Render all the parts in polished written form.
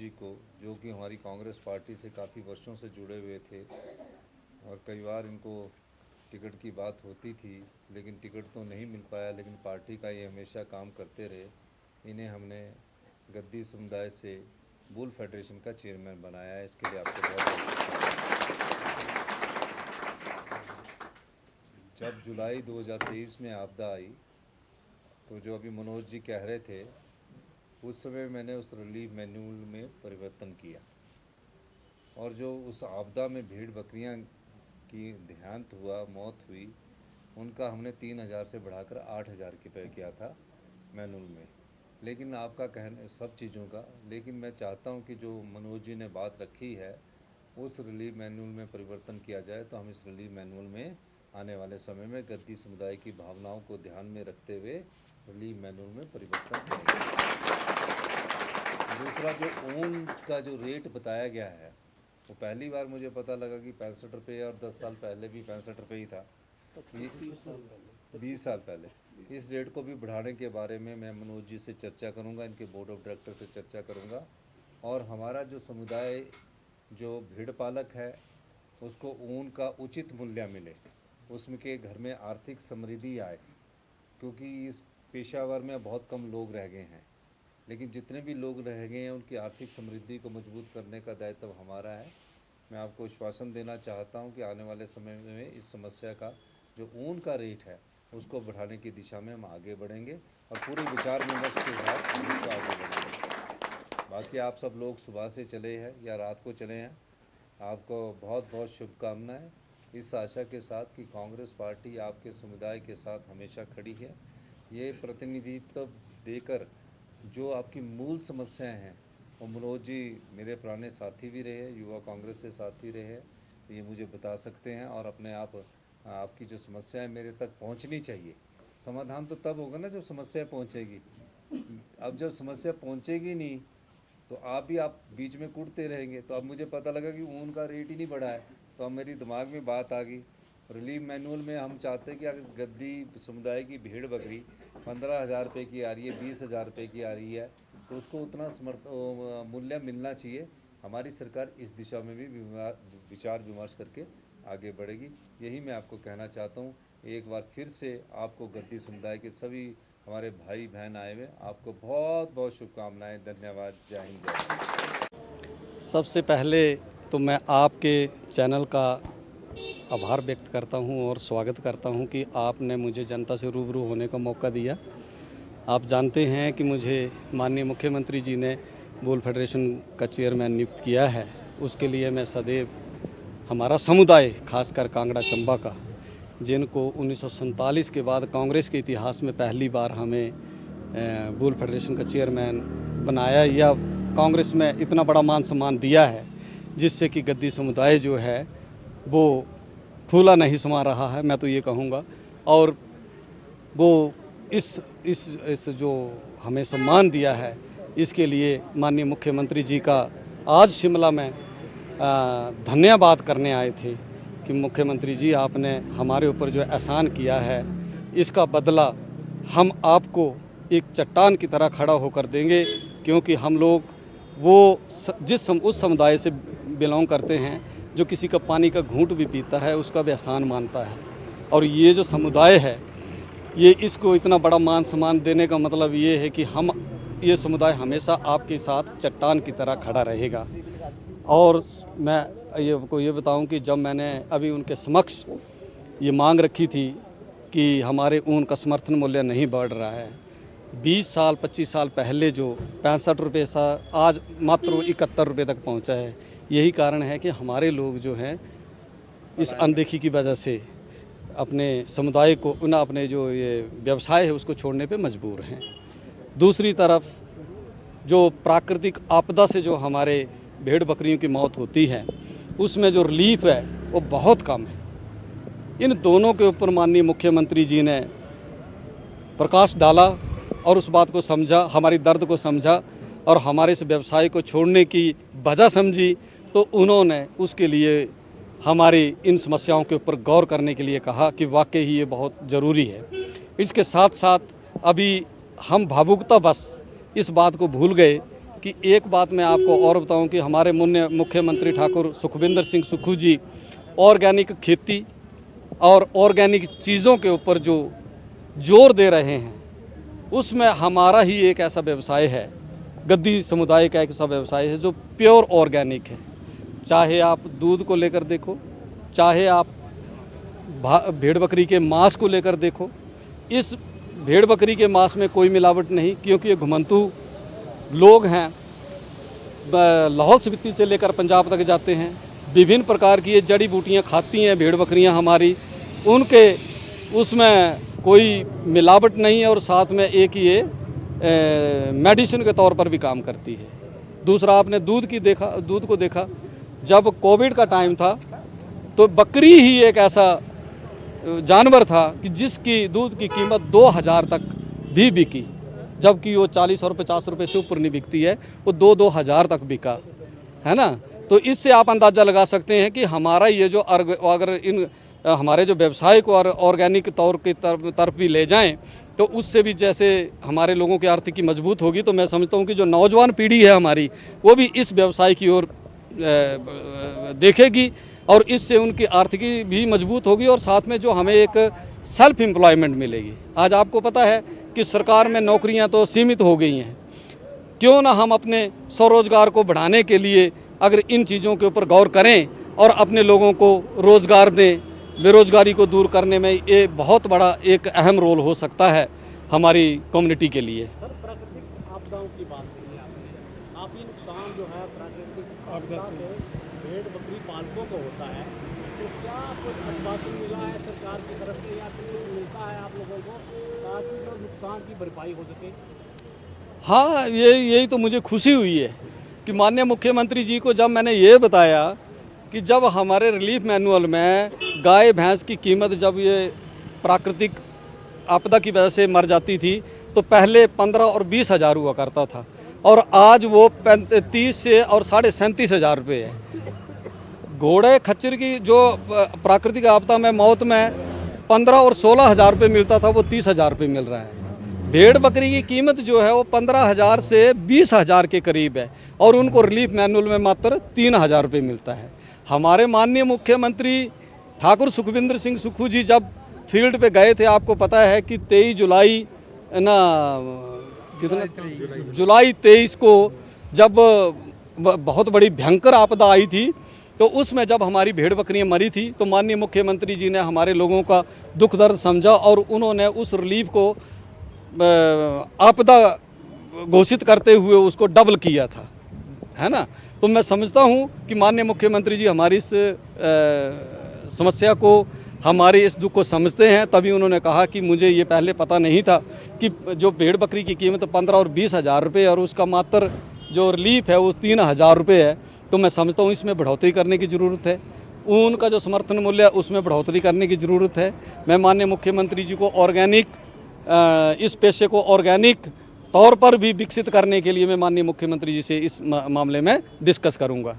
जी को, जो कि हमारी कांग्रेस पार्टी से काफ़ी वर्षों से जुड़े हुए थे और कई बार इनको टिकट की बात होती थी लेकिन टिकट तो नहीं मिल पाया, लेकिन पार्टी का ये हमेशा काम करते रहे। इन्हें हमने गद्दी समुदाय से बुल फेडरेशन का चेयरमैन बनाया है। इसके लिए आपको बहुत जब जुलाई 2023 में आपदा आई तो जो अभी मनोज जी कह रहे थे, उस समय मैंने उस रिलीफ मैनुअल में परिवर्तन किया और जो उस आपदा में भेड़ बकरियां की देहांत हुआ, मौत हुई, उनका हमने 3,000 से बढ़ाकर 8,000 रुपये किया था मैनुअल में। लेकिन आपका कहना सब चीज़ों का, लेकिन मैं चाहता हूं कि जो मनोज जी ने बात रखी है उस रिलीफ मैनुअल में परिवर्तन किया जाए, तो हम इस रिलीफ मैनुअल में आने वाले समय में गद्दी समुदाय की भावनाओं को ध्यान में रखते हुए रिलीफ मैनुअल में परिवर्तन करेंगे। दूसरा, जो ऊन का जो रेट बताया गया है वो पहली बार मुझे पता लगा कि 65 रुपये, और 10 साल पहले भी 65 रुपये ही था, 20 साल पहले। इस रेट को भी बढ़ाने के बारे में मैं मनोज जी से चर्चा करूंगा, इनके बोर्ड ऑफ डायरेक्टर से चर्चा करूंगा, और हमारा जो समुदाय जो भेड़ पालक है उसको ऊन का उचित मूल्य मिले, उसमें के घर में आर्थिक समृद्धि आए, क्योंकि इस पेशावर में बहुत कम लोग रह गए हैं, लेकिन जितने भी लोग रह गए हैं उनकी आर्थिक समृद्धि को मजबूत करने का दायित्व हमारा है। मैं आपको आश्वासन देना चाहता हूं कि आने वाले समय में इस समस्या का जो ऊन का रेट है उसको बढ़ाने की दिशा में हम आगे बढ़ेंगे और पूरे विचार विमर्श के साथ हम इसको आगे बढ़ेंगे। बाकी आप सब लोग सुबह से चले हैं या रात को चले हैं, आपको बहुत बहुत शुभकामनाएं, इस आशा के साथ कि कांग्रेस पार्टी आपके समुदाय के साथ हमेशा खड़ी है। ये प्रतिनिधित्व देकर जो आपकी मूल समस्याएं हैं, और मनोज जी मेरे पुराने साथी भी रहे, युवा कांग्रेस से साथी रहे, ये मुझे बता सकते हैं, और अपने आप आपकी जो समस्याएं मेरे तक पहुंचनी चाहिए। समाधान तो तब होगा ना जब समस्या पहुंचेगी। अब जब समस्या पहुंचेगी नहीं तो आप बीच में कूदते रहेंगे। तो अब मुझे पता लगा कि ऊन का रेट ही नहीं बढ़ा है, तो अब मेरी दिमाग में बात आ गई। रिलीफ मैनुअल में हम चाहते हैं कि अगर गद्दी समुदाय की भेड़ बकरी 15,000 रुपये की आ रही है, 20,000 रुपये की आ रही है, तो उसको उतना मूल्य मिलना चाहिए। हमारी सरकार इस दिशा में भी विचार विमर्श करके आगे बढ़ेगी। यही मैं आपको कहना चाहता हूँ। एक बार फिर से आपको गद्दी समुदाय के सभी हमारे भाई बहन आए हुए, आपको बहुत बहुत शुभकामनाएं। धन्यवाद। जय हिंद, जय भारत। सबसे पहले तो मैं आपके चैनल का आभार व्यक्त करता हूं और स्वागत करता हूं कि आपने मुझे जनता से रूबरू होने का मौका दिया। आप जानते हैं कि मुझे माननीय मुख्यमंत्री जी ने बुल फेडरेशन का चेयरमैन नियुक्त किया है। उसके लिए मैं सदैव हमारा समुदाय, खासकर कांगड़ा चंबा का, जिनको 1947 के बाद कांग्रेस के इतिहास में पहली बार हमें बुल फेडरेशन का चेयरमैन बनाया या कांग्रेस में इतना बड़ा मान सम्मान दिया है, जिससे कि गद्दी समुदाय जो है वो फूला नहीं समा रहा है, मैं तो ये कहूँगा। और वो इस जो हमें सम्मान दिया है, इसके लिए माननीय मुख्यमंत्री जी का आज शिमला में धन्यवाद करने आए थे कि मुख्यमंत्री जी, आपने हमारे ऊपर जो एहसान किया है इसका बदला हम आपको एक चट्टान की तरह खड़ा होकर देंगे, क्योंकि हम लोग उस समुदाय से बिलोंग करते हैं जो किसी का पानी का घूंट भी पीता है उसका भी एहसान मानता है। और ये जो समुदाय है, ये इसको इतना बड़ा मान सम्मान देने का मतलब ये है कि ये समुदाय हमेशा आपके साथ चट्टान की तरह खड़ा रहेगा। और मैं ये बताऊं कि जब मैंने अभी उनके समक्ष ये मांग रखी थी कि हमारे ऊन का समर्थन मूल्य नहीं बढ़ रहा है, 20 साल 25 साल पहले जो 65 रुपये सा आज मात्र 71 रुपये तक पहुंचा है। यही कारण है कि हमारे लोग जो हैं इस अनदेखी की वजह से अपने समुदाय को अपने जो ये व्यवसाय है उसको छोड़ने पे मजबूर हैं। दूसरी तरफ जो प्राकृतिक आपदा से जो हमारे भेड़ बकरियों की मौत होती है, उसमें जो रिलीफ है वो बहुत कम है। इन दोनों के ऊपर माननीय मुख्यमंत्री जी ने प्रकाश डाला और उस बात को समझा, हमारी दर्द को समझा और हमारे इस व्यवसाय को छोड़ने की वजह समझी, तो उन्होंने उसके लिए हमारी इन समस्याओं के ऊपर गौर करने के लिए कहा कि वाकई ही ये बहुत ज़रूरी है। इसके साथ साथ अभी हम भावुकता बस इस बात को भूल गए कि एक बात मैं आपको और बताऊं कि हमारे मुख्यमंत्री ठाकुर सुखविंदर सिंह सुक्खू जी ऑर्गेनिक खेती और ऑर्गेनिक चीज़ों के ऊपर जो जोर दे रहे हैं, उसमें हमारा ही एक ऐसा व्यवसाय है, गद्दी समुदाय का एक ऐसा व्यवसाय है जो प्योर ऑर्गेनिक है। चाहे आप दूध को लेकर देखो, चाहे आप भेड़ बकरी के मांस को लेकर देखो, इस भेड़ बकरी के मांस में कोई मिलावट नहीं, क्योंकि ये घुमंतू लोग हैं, लाहौल स्पीति से लेकर पंजाब तक जाते हैं, विभिन्न प्रकार की ये जड़ी बूटियाँ खाती हैं भेड़ बकरियाँ हमारी, उनके उसमें कोई मिलावट नहीं है और साथ में एक ये मेडिसिन के तौर पर भी काम करती है। दूसरा, आपने दूध को देखा, जब कोविड का टाइम था तो बकरी ही एक ऐसा जानवर था कि जिसकी दूध की कीमत 2000 तक भी बिकी, जबकि वो 40 और 50 रुपये से ऊपर नहीं बिकती है, वो 2-2 हज़ार तक बिका, है ना। तो इससे आप अंदाज़ा लगा सकते हैं कि हमारा ये जो अगर इन हमारे जो व्यवसाय को ऑर्गेनिक तौर की तरफ भी ले जाएं, तो उससे भी जैसे हमारे लोगों की आर्थिकी मजबूत होगी, तो मैं समझता हूं कि जो नौजवान पीढ़ी है हमारी, वो भी इस व्यवसाय की ओर देखेगी और इससे उनकी आर्थिकी भी मजबूत होगी और साथ में जो हमें एक सेल्फ एम्प्लॉयमेंट मिलेगी। आज आपको पता है कि सरकार में नौकरियां तो सीमित हो गई हैं, क्यों ना हम अपने स्वरोजगार को बढ़ाने के लिए अगर इन चीज़ों के ऊपर गौर करें और अपने लोगों को रोज़गार दें, बेरोज़गारी को दूर करने में ये बहुत बड़ा एक अहम रोल हो सकता है हमारी कम्युनिटी के लिए। सर, प्राकृतिक आपदाओं की बात करी आपने, काफ़ी नुकसान जो है प्राकृतिक आपदा से भेड़ बकरी पालकों को होता है, तो क्या कुछ आश्वासन मिला है सरकार की तरफ से या कुछ मिलता है आप लोगों को ताकि जो नुकसान की भरपाई हो सके? हाँ, यही तो मुझे खुशी हुई है कि माननीय मुख्यमंत्री जी को जब मैंने ये बताया कि जब हमारे रिलीफ मैनुअल में गाय भैंस की कीमत जब ये प्राकृतिक आपदा की वजह से मर जाती थी तो पहले 15 और 20 हज़ार हुआ करता था और आज वो 35 से और 37.5 हज़ार रुपये है। घोड़े खच्चर की जो प्राकृतिक आपदा में मौत में 15 और 16 हज़ार रुपये मिलता था, वो 30 हज़ार रुपये मिल रहा है। भेड़ बकरी की कीमत जो है वो 15,000 से 20,000 के करीब है और उनको रिलीफ मैनुअल में मात्र 3,000 रुपये मिलता है। हमारे माननीय मुख्यमंत्री ठाकुर सुखविंदर सिंह सुक्खू जी जब फील्ड पे गए थे, आपको पता है कि 23 जुलाई ना कितना जुलाई 23 को जब बहुत बड़ी भयंकर आपदा आई थी, तो उसमें जब हमारी भेड़ बकरियां मरी थी तो माननीय मुख्यमंत्री जी ने हमारे लोगों का दुख दर्द समझा और उन्होंने उस रिलीफ को आपदा घोषित करते हुए उसको डबल किया था, है ना। तो मैं समझता हूँ कि माननीय मुख्यमंत्री जी हमारी इस समस्या को, हमारे इस दुख को समझते हैं, तभी उन्होंने कहा कि मुझे ये पहले पता नहीं था कि जो भेड़ बकरी की कीमत 15 और 20 हज़ार रुपये और उसका मात्र जो रिलीफ है वो 3,000 रुपये है। तो मैं समझता हूँ इसमें बढ़ोतरी करने की ज़रूरत है, ऊन का जो समर्थन मूल्य है उसमें बढ़ोतरी करने की ज़रूरत है। मैं माननीय मुख्यमंत्री जी को ऑर्गेनिक इस पेशे को ऑर्गेनिक तौर पर भी विकसित करने के लिए मैं माननीय मुख्यमंत्री जी से इस मामले में डिस्कस करूंगा।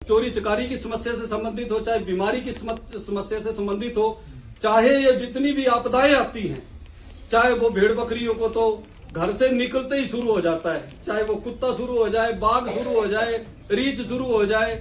चोरी चकारी की समस्या से संबंधित हो, चाहे बीमारी की समस्या से संबंधित हो, चाहे ये जितनी भी आपदाएं आती हैं, चाहे वो भेड़ बकरियों को तो घर से निकलते ही शुरू हो जाता है, चाहे वो कुत्ता शुरू हो जाए, बाघ शुरू हो जाए, रीछ शुरू हो जाए,